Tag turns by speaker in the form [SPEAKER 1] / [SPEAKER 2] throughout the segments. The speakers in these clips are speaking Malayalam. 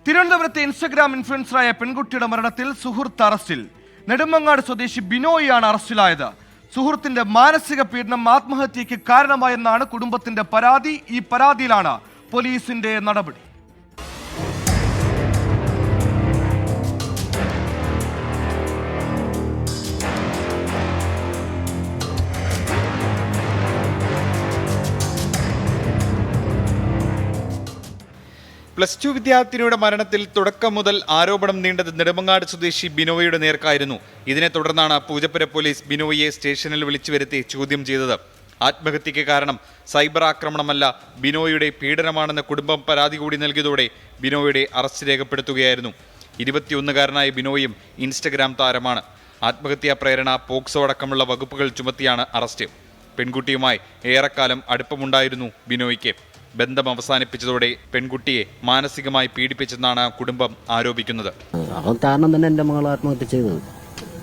[SPEAKER 1] തിരുവനന്തപുരത്തെ ഇൻസ്റ്റഗ്രാം ഇൻഫ്ലുവൻസറായ പെൺകുട്ടിയുടെ മരണത്തിൽ സുഹൃത്ത് അറസ്റ്റിൽ. നെടുമങ്ങാട് സ്വദേശി ബിനോയിയാണ് അറസ്റ്റിലായത്. സുഹൃത്തിന്റെ മാനസിക പീഡനം ആത്മഹത്യയ്ക്ക് കാരണമായെന്നാണ് കുടുംബത്തിന്റെ പരാതി. ഈ പരാതിയിലാണ് പോലീസിന്റെ നടപടി.
[SPEAKER 2] +2 വിദ്യാർത്ഥിനിയുടെ മരണത്തിൽ തുടക്കം മുതൽ ആരോപണം നീണ്ടത് നെടുമങ്ങാട് സ്വദേശി ബിനോയിയുടെ നേർക്കായിരുന്നു. ഇതിനെ തുടർന്നാണ് പൂജപ്പുര പോലീസ് ബിനോയിയെ സ്റ്റേഷനിൽ വിളിച്ചു വരുത്തി ചോദ്യം ചെയ്തത്. ആത്മഹത്യയ്ക്ക് കാരണം സൈബർ ആക്രമണമല്ല, ബിനോയിയുടെ പീഡനമാണെന്ന് കുടുംബം പരാതി കൂടി നൽകിയതോടെ ബിനോയിയുടെ അറസ്റ്റ് രേഖപ്പെടുത്തുകയായിരുന്നു. 21-കാരനായ ബിനോയും ഇൻസ്റ്റഗ്രാം താരമാണ്. ആത്മഹത്യാ പ്രേരണ, പോക്സോ അടക്കമുള്ള വകുപ്പുകൾ ചുമത്തിയാണ് അറസ്റ്റ്. പെൺകുട്ടിയുമായി ഏറെക്കാലം അടുപ്പമുണ്ടായിരുന്നു ബിനോയിക്ക്. ബന്ധം അവസാനിപ്പിച്ചതോടെ പെൺകുട്ടിയെ മാനസികമായി പീഡിപ്പിച്ചെന്നാണ് കുടുംബം ആരോപിക്കുന്നത്.
[SPEAKER 3] അവൻ കാരണം തന്നെ എൻ്റെ മകൾ ആത്മഹത്യ ചെയ്തത്.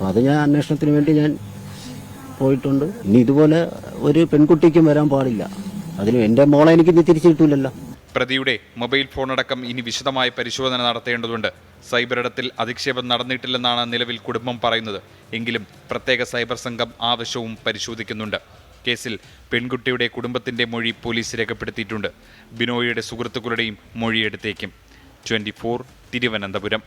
[SPEAKER 3] അത് ഞാൻ അന്വേഷണത്തിന് വേണ്ടി ഞാൻ പോയിട്ടുണ്ട്. ഇനി ഇതുപോലെ ഒരു പെൺകുട്ടിക്കും വരാൻ പാടില്ല. അതിന് എൻ്റെ മോളെ എനിക്ക് ഇനി തിരിച്ചു കിട്ടൂലല്ലോ.
[SPEAKER 2] പ്രതിയുടെ മൊബൈൽ ഫോണടക്കം ഇനി വിശദമായ പരിശോധന നടത്തേണ്ടതുണ്ട്. സൈബറിടത്തിൽ അധിക്ഷേപം നടന്നിട്ടില്ലെന്നാണ് നിലവിൽ കുടുംബം പറയുന്നത്. എങ്കിലും പ്രത്യേക സൈബർ സംഘം ആവശ്യവും പരിശോധിക്കുന്നുണ്ട്. കേസിൽ പെൺകുട്ടിയുടെ കുടുംബത്തിന്റെ മൊഴി പോലീസ് രേഖപ്പെടുത്തിയിട്ടുണ്ട്. ബിനോയിയുടെ സുഹൃത്തുക്കളുടെയും മൊഴിയെടുത്തേക്കും. 24 തിരുവനന്തപുരം.